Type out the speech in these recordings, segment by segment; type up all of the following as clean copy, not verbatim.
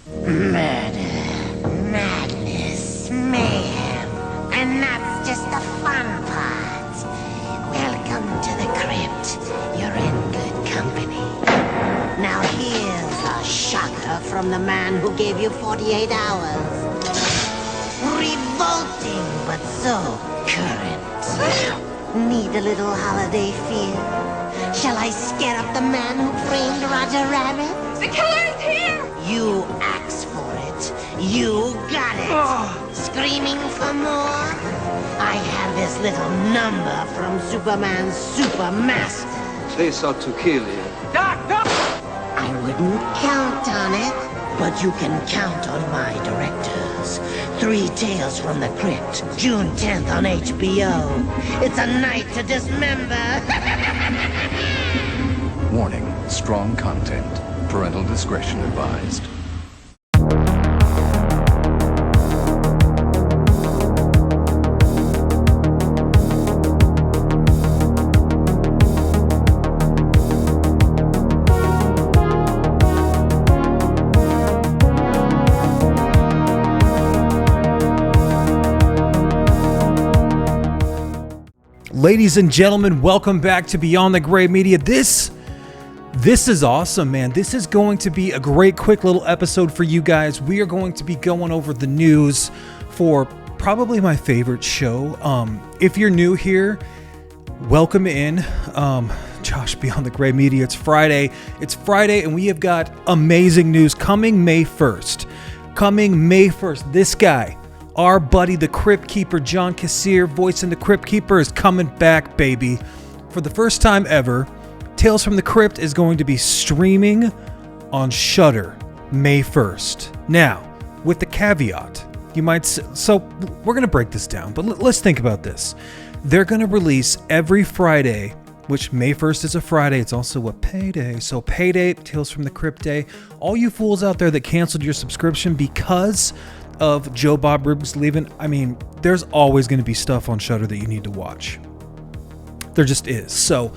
Murder, madness, mayhem, and that's just the fun part. Welcome to the crypt. You're in good company. Now here's a shocker from the man who gave you 48 hours. Revolting, but so current. Need a little holiday feel? Shall I scare up the man who framed Roger Rabbit? The killer is here! You asked for it. You got it. Screaming for more? I have this little number from Superman's Supermaster. They sought to kill you. Doc! I wouldn't count on it, but you can count on my directors. 3 Tales from the Crypt, June 10th on HBO. It's a night to dismember. Warning, strong content. Parental discretion advised. Ladies and gentlemen, welcome back to Beyond the Gray Media. This is awesome, man. This is going to be a great, quick little episode for you guys. We are going to be going over the news for probably my favorite show. If you're new here, welcome in. Josh, Beyond the Gray Media. It's Friday, and we have got amazing news coming May 1st. This guy, our buddy, the Crypt Keeper, John Kassir, voicing the Crypt Keeper, is coming back, baby. For the first time ever, Tales from the Crypt is going to be streaming on Shudder May 1st. Now, with the caveat, you might say, so we're going to break this down, but let's think about this. They're going to release every Friday, which May 1st is a Friday. It's also a payday. So payday, Tales from the Crypt Day. All you fools out there that canceled your subscription because of Joe Bob Briggs leaving, I mean, there's always going to be stuff on Shudder that you need to watch. There just is. So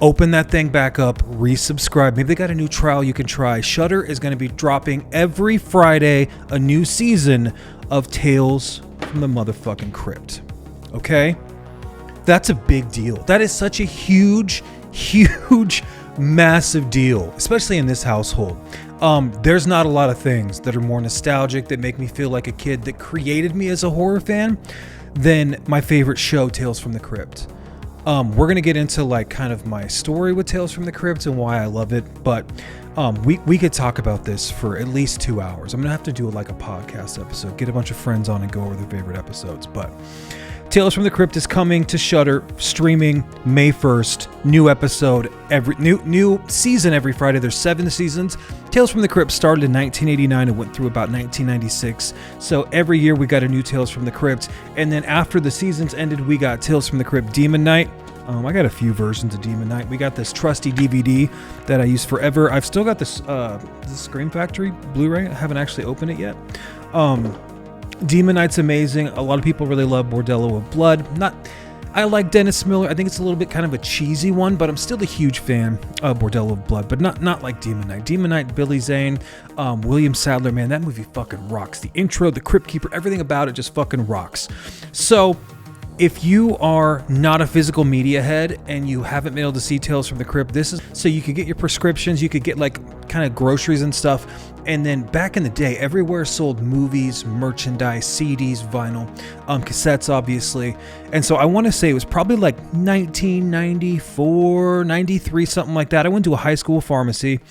open that thing back up, resubscribe. Maybe they got a new trial you can try. Shudder is going to be dropping every Friday a new season of Tales from the motherfucking Crypt. Okay? That's a big deal. That is such a huge, massive deal, especially in this household. There's not a lot of things that are more nostalgic, that make me feel like a kid, that created me as a horror fan, than my favorite show, Tales from the Crypt. We're going to get into like kind of my story with Tales from the Crypt and why I love it, but we could talk about this for at least 2 hours. I'm going to have to do like a podcast episode, get a bunch of friends on and go over their favorite episodes, but Tales from the Crypt is coming to Shudder, streaming May 1st. New episode, new season every Friday. There's 7 seasons. Tales from the Crypt started in 1989 and went through about 1996. So every year we got a new Tales from the Crypt. And then after the seasons ended, we got Tales from the Crypt Demon Night. I got a few versions of Demon Night. We got this trusty DVD that I use forever. I've still got this Scream Factory Blu-ray. I haven't actually opened it yet. Demon Knight's amazing. A lot of people really love Bordello of Blood. I like Dennis Miller. I think it's a little bit kind of a cheesy one, but I'm still a huge fan of Bordello of Blood, but not like Demon Knight. Demon Knight, Billy Zane, William Sadler, man, that movie fucking rocks. The intro, the Crypt Keeper, everything about it just fucking rocks. So if you are not a physical media head and you haven't been able to see Tales from the Crypt, this is so you could get your prescriptions, you could get like kind of groceries and stuff. And then back in the day, everywhere sold movies, merchandise, CDs, vinyl, cassettes, obviously. And so I want to say it was probably like 1994, 93, something like that. I went to a high school pharmacy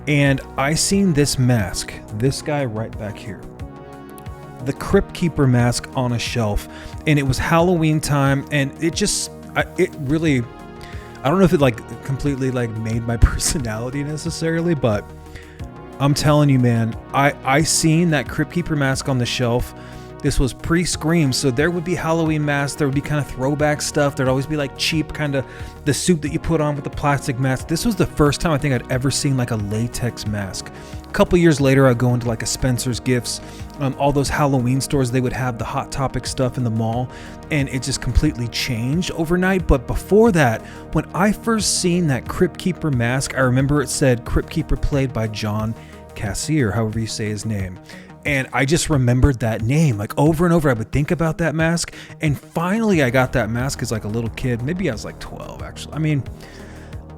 and I seen this mask, this guy right back here, the Crypt Keeper mask on a shelf. And it was Halloween time, and it really, I don't know if it like completely like made my personality necessarily, but I'm telling you, man, I seen that Crypt Keeper mask on the shelf. This was pre-Scream, so there would be Halloween masks, there would be kind of throwback stuff, there'd always be like cheap kind of the suit that you put on with the plastic mask. This was the first time I think I'd ever seen like a latex mask. A couple years later, I'd go into like a Spencer's Gifts, all those Halloween stores, they would have the Hot Topic stuff in the mall, and it just completely changed overnight. But before that, when I first seen that Crypt Keeper mask, I remember it said Crypt Keeper played by John Cassier, however you say his name. And I just remembered that name, like over and over. I would think about that mask, and finally I got that mask as like a little kid. Maybe I was like 12, actually. I mean,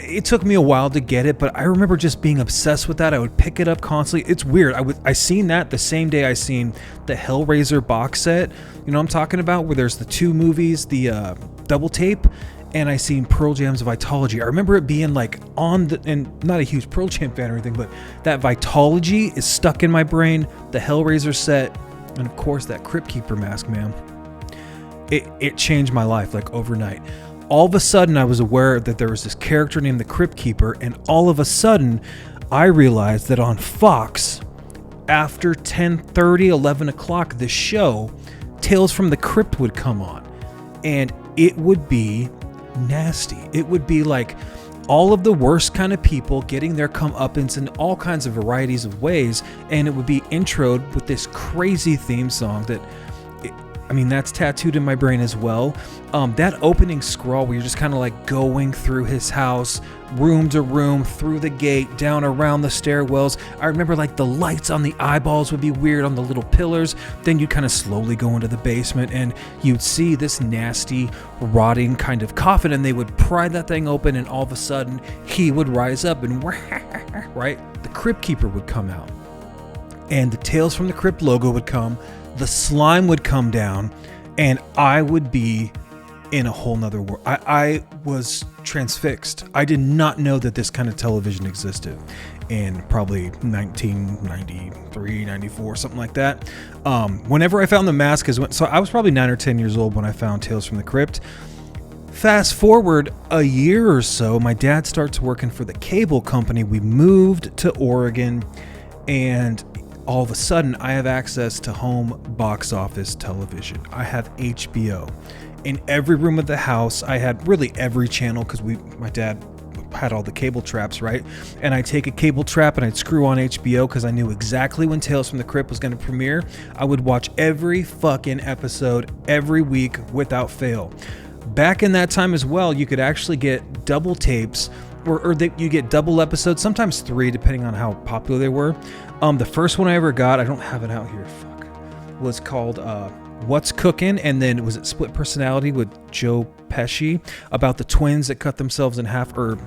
it took me a while to get it, but I remember just being obsessed with that. I would pick it up constantly. It's weird. I seen that the same day I seen the Hellraiser box set. You know what I'm talking about? Where there's the 2 movies, the double tape, and I seen Pearl Jam's Vitology. I remember it being like on the, and not a huge Pearl Jam fan or anything, but that Vitology is stuck in my brain. The Hellraiser set, and of course that Crypt Keeper mask, man. It changed my life like overnight. All of a sudden I was aware that there was this character named the Crypt Keeper, and all of a sudden I realized that on Fox, after 10:30, 11 o'clock, this show, Tales from the Crypt would come on, and it would be nasty. It would be like all of the worst kind of people getting their comeuppance in all kinds of varieties of ways, and it would be introed with this crazy theme song that, I mean, that's tattooed in my brain as well. That opening scroll where you're just kind of like going through his house, room to room, through the gate, down around the stairwells. I remember like the lights on the eyeballs would be weird on the little pillars. Then you kind of slowly go into the basement and you'd see this nasty, rotting kind of coffin, and they would pry that thing open, and all of a sudden he would rise up and right? The Crypt Keeper would come out, and the Tales from the Crypt logo would come. The slime would come down, and I would be in a whole nother world. I was transfixed. I did not know that this kind of television existed in probably 1993, 94, something like that. Whenever I found the mask, so I was probably 9 or 10 years old when I found Tales from the Crypt. Fast forward a year or so, my dad starts working for the cable company. We moved to Oregon, and all of a sudden I have access to home box office television. I have HBO. In every room of the house, I had really every channel, because my dad had all the cable traps, right? And I'd take a cable trap and I'd screw on HBO because I knew exactly when Tales from the Crypt was going to premiere. I would watch every fucking episode every week without fail. Back in that time as well, you could actually get double tapes, or you get double episodes, sometimes 3, depending on how popular they were. The first one I ever got, I don't have it out here, was called What's Cookin', and then was it Split Personality with Joe Pesci, about the twins that cut themselves in half, or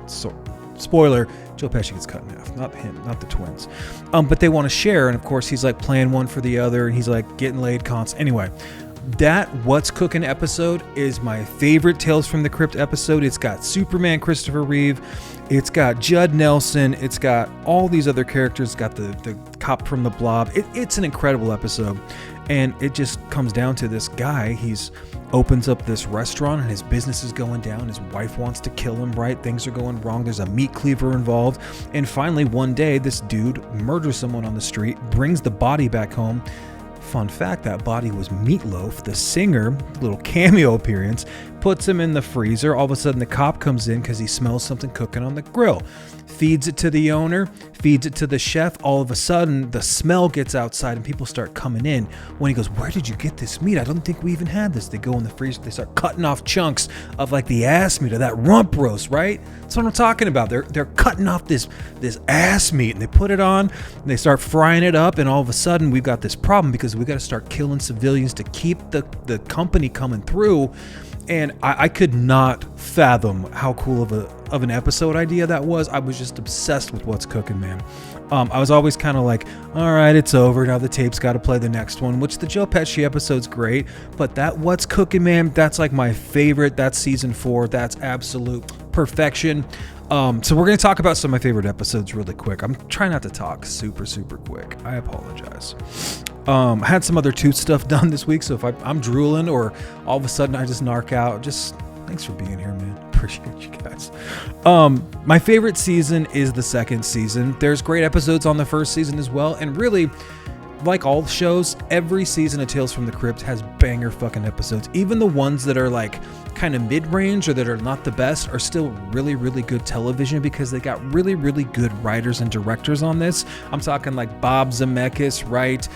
so spoiler, Joe Pesci gets cut in half, not him, not the twins. But they want to share, and of course he's like playing one for the other, and he's like getting laid constant. Anyway, that What's Cookin' episode is my favorite Tales from the Crypt episode. It's got Superman Christopher Reeve, it's got Judd Nelson, it's got all these other characters, it's got the cop from the Blob. It's an incredible episode, and it just comes down to this guy. He's opens up this restaurant and his business is going down. His wife wants to kill him, right? Things are going wrong. There's a meat cleaver involved, and finally one day this dude murders someone on the street, brings the body back home. Fun fact, that body was Meatloaf, the singer. Little cameo appearance. Puts him in the freezer. All of a sudden the cop comes in because he smells something cooking on the grill. Feeds it to the owner, feeds it to the chef. All of a sudden the smell gets outside and people start coming in. When he goes, "Where did you get this meat? I don't think we even had this." They go in the freezer, they start cutting off chunks of like the ass meat, or that rump roast, right? That's what I'm talking about. They're cutting off this ass meat, and they put it on and they start frying it up, and all of a sudden we've got this problem because we got to start killing civilians to keep the company coming through. And I could not fathom how cool of an episode idea that was. I was just obsessed with What's Cooking, man. I was always kind of like, all right, it's over. Now the tape's got to play the next one, which the Joe Pesci episode's great. But that What's Cooking, man, that's like my favorite. That's season 4. That's absolute perfection. So we're going to talk about some of my favorite episodes really quick. I'm trying not to talk super quick. I apologize. I had some other tooth stuff done this week, so if I'm drooling or all of a sudden I just narc out, just thanks for being here, man. Appreciate you guys. My favorite season is the second season. There's great episodes on the first season as well, and really, like all shows, every season of Tales from the Crypt has banger fucking episodes. Even the ones that are like kind of mid-range or that are not the best are still really good television because they got really good writers and directors on this. I'm talking like Bob Zemeckis, right?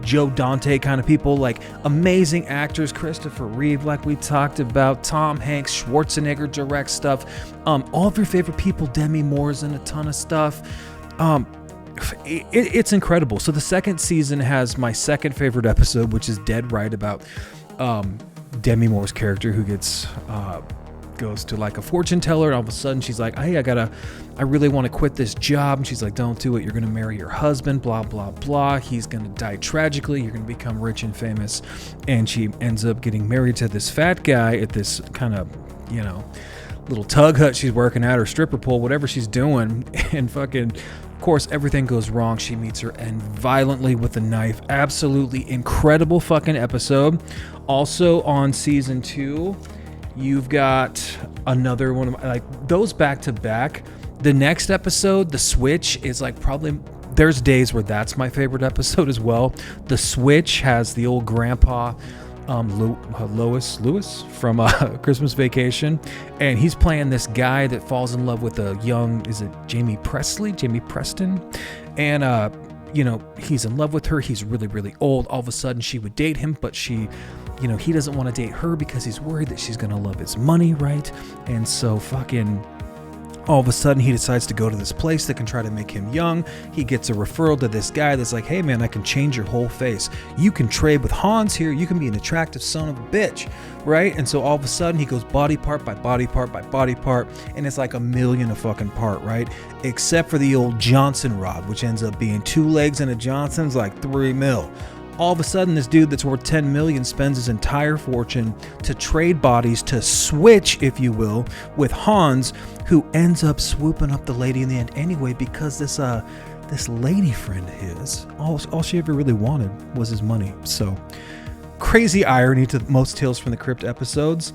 Joe Dante kind of people, like amazing actors. Christopher Reeve, like we talked about, Tom Hanks, Schwarzenegger directs stuff. All of your favorite people, Demi Moore's in a ton of stuff. It's incredible. So the second season has my second favorite episode, which is Dead Right, about Demi Moore's character who goes to like a fortune teller, and all of a sudden she's like, hey, I really want to quit this job. And she's like, don't do it. You're going to marry your husband, blah, blah, blah. He's going to die tragically. You're going to become rich and famous. And she ends up getting married to this fat guy at this kind of, little tug hut she's working at, or stripper pole, whatever she's doing. And fucking, of course, everything goes wrong. She meets her end violently with a knife. Absolutely incredible fucking episode. Also on season 2, you've got another one of my, like those back to back. The next episode, The Switch, is like probably, there's days where that's my favorite episode as well. The Switch has the old grandpa, Lewis from Christmas Vacation, and he's playing this guy that falls in love with a young, is it Jamie Preston? And he's in love with her. He's really, really old. All of a sudden she would date him, but he doesn't want to date her because he's worried that she's gonna love his money, right? And so fucking all of a sudden he decides to go to this place that can try to make him young. He gets a referral to this guy that's like, hey man, I can change your whole face. You can trade with Hans here. You can be an attractive son of a bitch, right? And so all of a sudden he goes body part by body part by body part, and it's like $1 million a fucking part, right? Except for the old Johnson rod, which ends up being 2 legs and a Johnson's like $3 million. All of a sudden, this dude that's worth $10 million spends his entire fortune to trade bodies, to switch, if you will, with Hans, who ends up swooping up the lady in the end anyway, because this lady friend of his, all she ever really wanted was his money. So crazy irony to most Tales from the Crypt episodes.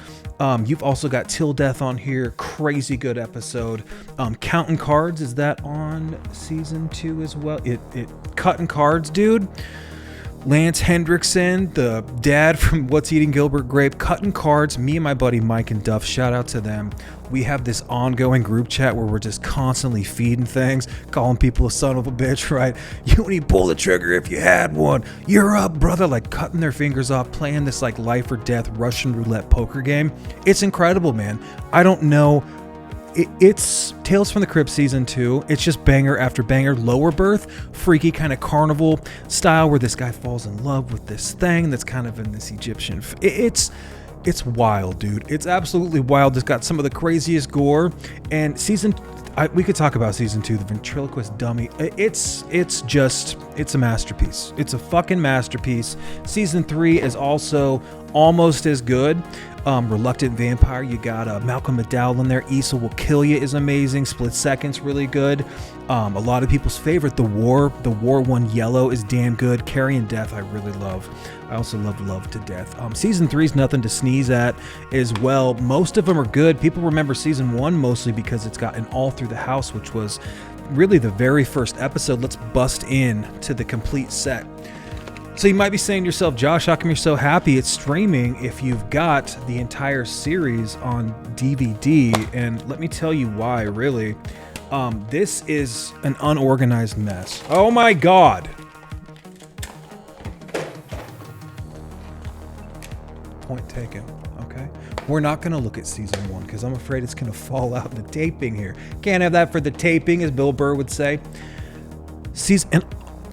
You've also got Till Death on here. Crazy good episode. Counting Cards, is that on season 2 as well? It Cutting Cards, dude. Lance Hendrickson, the dad from What's Eating Gilbert Grape, Cutting Cards. Me and my buddy Mike and Duff, shout out to them. We have this ongoing group chat where we're just constantly feeding things, calling people a son of a bitch, right? You wouldn't pull the trigger if you had one. You're up, brother. Like cutting their fingers off, playing this like life or death Russian roulette poker game. It's incredible, man. I don't know. It's Tales from the Crypt season 2. It's just banger after banger. Lower Birth, freaky kind of carnival style where this guy falls in love with this thing that's kind of in this Egyptian. It's wild, dude. It's absolutely wild. It's got some of the craziest gore. And we could talk about season 2, The Ventriloquist Dummy. It's a masterpiece. It's a fucking masterpiece. Season 3 is also almost as good. Reluctant Vampire, you got Malcolm McDowell in there. Issa Will Kill You is amazing. Split Second's really good. A lot of people's favorite, The War one, Yellow, is damn good. Carrie and Death I really love. I also love Love to Death. Season 3 is nothing to sneeze at as well. Most of them are good. People remember season 1 mostly because it's got an All Through the House, which was really the very first episode. Let's bust in to the complete set. So you might be saying to yourself, Josh, how come you're so happy it's streaming if you've got the entire series on DVD? And let me tell you why, really. This is an unorganized mess. Oh my God. Point taken. Okay. We're not going to look at season 1 because I'm afraid it's going to fall out in the taping here. Can't have that for the taping, as Bill Burr would say.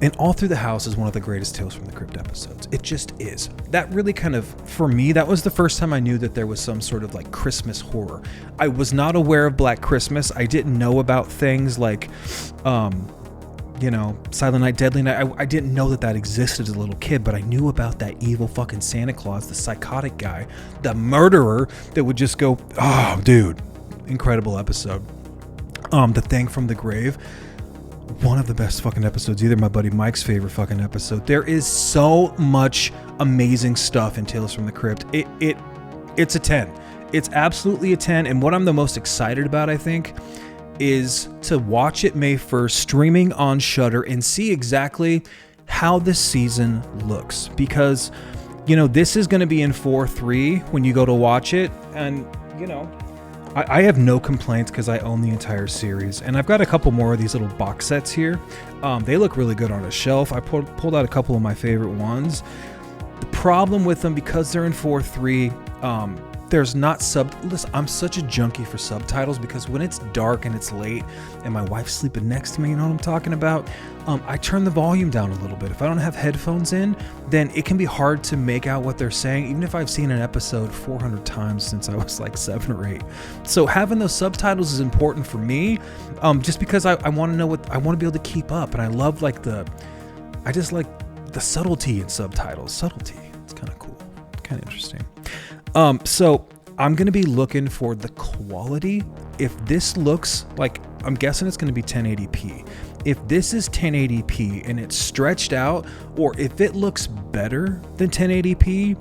And All Through the House is one of the greatest Tales from the Crypt episodes. It just is. That really kind of, for me, that was the first time I knew that there was some sort of like Christmas horror. I was not aware of Black Christmas. I didn't know about things like, Silent Night, Deadly Night. I didn't know that existed as a little kid, but I knew about that evil fucking Santa Claus, the psychotic guy, the murderer that would just go, oh, dude, incredible episode. The Thing from the Grave. One of the best fucking episodes, either my buddy Mike's favorite fucking episode. There is so much amazing stuff in Tales from the Crypt. It's a 10. It's absolutely a 10. And what I'm the most excited about, I think, is to watch it May 1st streaming on Shudder and see exactly how this season looks. Because, this is going to be in 4:3 when you go to watch it. And, I have no complaints because I own the entire series, and I've got a couple more of these little box sets here. They look really good on a shelf. I pulled out a couple of my favorite ones. The problem with them, because they're in 4:3, there's not listen, I'm such a junkie for subtitles, because when it's dark and it's late and my wife's sleeping next to me, you know what I'm talking about, I turn the volume down a little bit. If I don't have headphones in, then it can be hard to make out what they're saying, even if I've seen an episode 400 times since I was like 7 or 8. So having those subtitles is important for me, just because I want to know I want to be able to keep up, and I love I just like the subtlety in subtitles. Subtlety, it's kind of cool, kind of interesting. So I'm going to be looking for the quality. If this looks like, I'm guessing it's going to be 1080p. If this is 1080p and it's stretched out, or if it looks better than 1080p,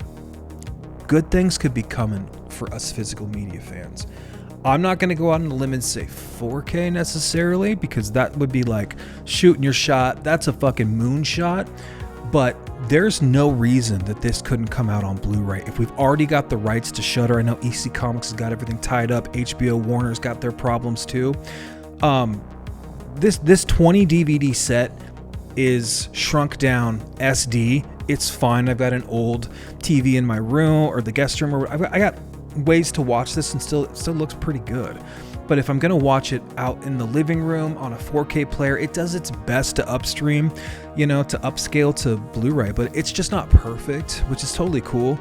good things could be coming for us physical media fans. I'm not going to go out on a limb and say 4K necessarily, because that would be like shooting your shot. That's a fucking moonshot. But there's no reason that this couldn't come out on Blu-ray. If we've already got the rights to Shudder, I know EC Comics has got everything tied up. HBO Warner's got their problems too. This 20 DVD set is shrunk down SD. It's fine. I've got an old TV in my room or the guest room, or I got ways to watch this, and it still looks pretty good. But if I'm going to watch it out in the living room on a 4K player, it does its best to upstream, to upscale to Blu-ray, but it's just not perfect, which is totally cool.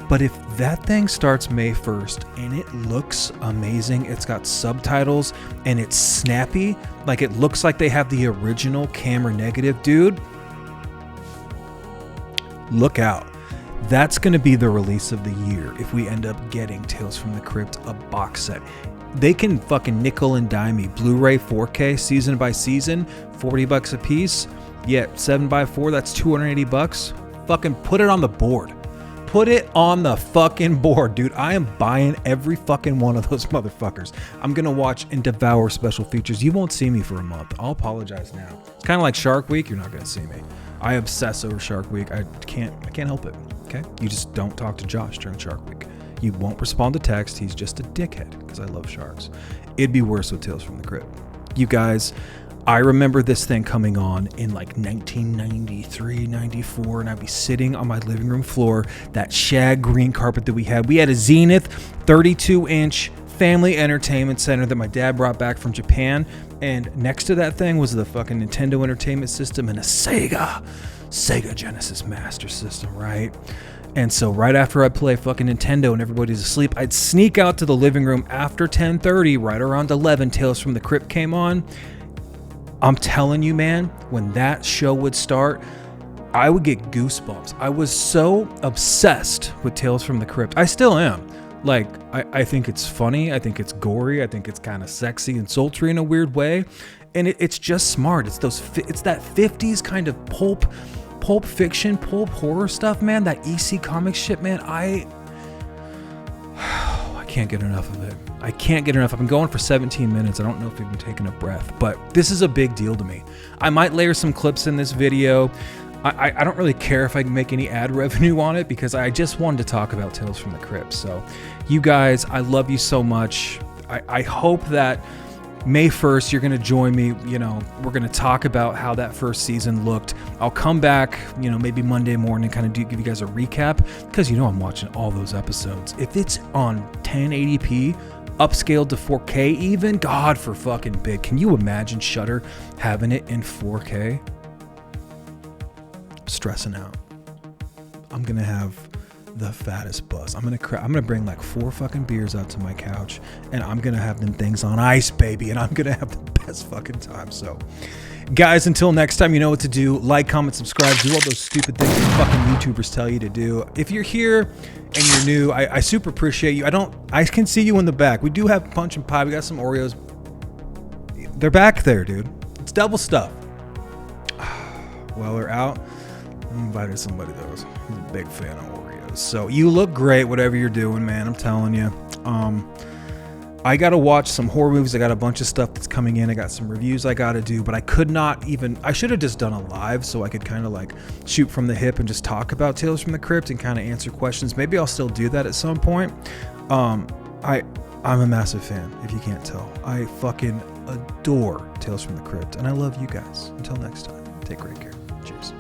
But if that thing starts May 1st and it looks amazing, it's got subtitles and it's snappy, like it looks like they have the original camera negative, dude, look out. That's going to be the release of the year if we end up getting Tales from the Crypt, a box set. They can fucking nickel and dime me. Blu-ray 4K season by season, $40 a piece. Yeah, 7x4, that's $280. Fucking put it on the board. Put it on the fucking board, dude. I am buying every fucking one of those motherfuckers. I'm gonna watch and devour special features. You won't see me for a month. I'll apologize now. It's kind of like Shark Week. You're not gonna see me. I obsess over Shark Week. I can't help it. Okay, you just don't talk to Josh during Shark Week. You won't respond to text. He's just a dickhead because I love sharks. It'd be worse with Tales from the Crypt. You guys, I remember this thing coming on in like 1993, 94, and I'd be sitting on my living room floor, that shag green carpet that we had. We had a Zenith 32-inch family entertainment center that my dad brought back from Japan, and next to that thing was the fucking Nintendo Entertainment System and a Sega Genesis Master System, right? And so right after I'd play fucking Nintendo and everybody's asleep, I'd sneak out to the living room after 10:30, right around 11, Tales from the Crypt came on. I'm telling you, man, when that show would start, I would get goosebumps. I was so obsessed with Tales from the Crypt. I still am. Like, I think it's funny. I think it's gory. I think it's kind of sexy and sultry in a weird way. And it's just smart. It's that 50s kind of pulp fiction, pulp horror stuff, man. That EC Comics shit, man. I can't get enough of it. I can't get enough. I've been going for 17 minutes. I don't know if you've been taking a breath, but this is a big deal to me. I might layer some clips in this video. I don't really care if I can make any ad revenue on it, because I just wanted to talk about Tales from the Crypt. So you guys, I love you so much. I hope that May 1st, you're going to join me. We're going to talk about how that first season looked. I'll come back, maybe Monday morning, kind of give you guys a recap, because I'm watching all those episodes. If it's on 1080p, upscaled to 4K even, God for fucking big. Can you imagine Shudder having it in 4K? Stressing out. I'm going to have the fattest buzz. I'm gonna bring like 4 fucking beers out to my couch, and I'm gonna have them things on ice, baby, and I'm gonna have the best fucking time. So guys, until next time, you know what to do. Like, comment, subscribe, do all those stupid things that fucking YouTubers tell you to do. If you're here and you're new, I super appreciate you. I can see you in the back. We do have punch and pie. We got some Oreos. They're back there, dude. It's double stuff. While they're out, I invited somebody that was a big fan of Oreos. So you look great, whatever you're doing, man. I'm telling you. I got to watch some horror movies. I got a bunch of stuff that's coming in. I got some reviews I got to do, but I should have just done a live so I could kind of like shoot from the hip and just talk about Tales from the Crypt and kind of answer questions. Maybe I'll still do that at some point. I'm a massive fan, if you can't tell. I fucking adore Tales from the Crypt, and I love you guys. Until next time, take great care. Cheers.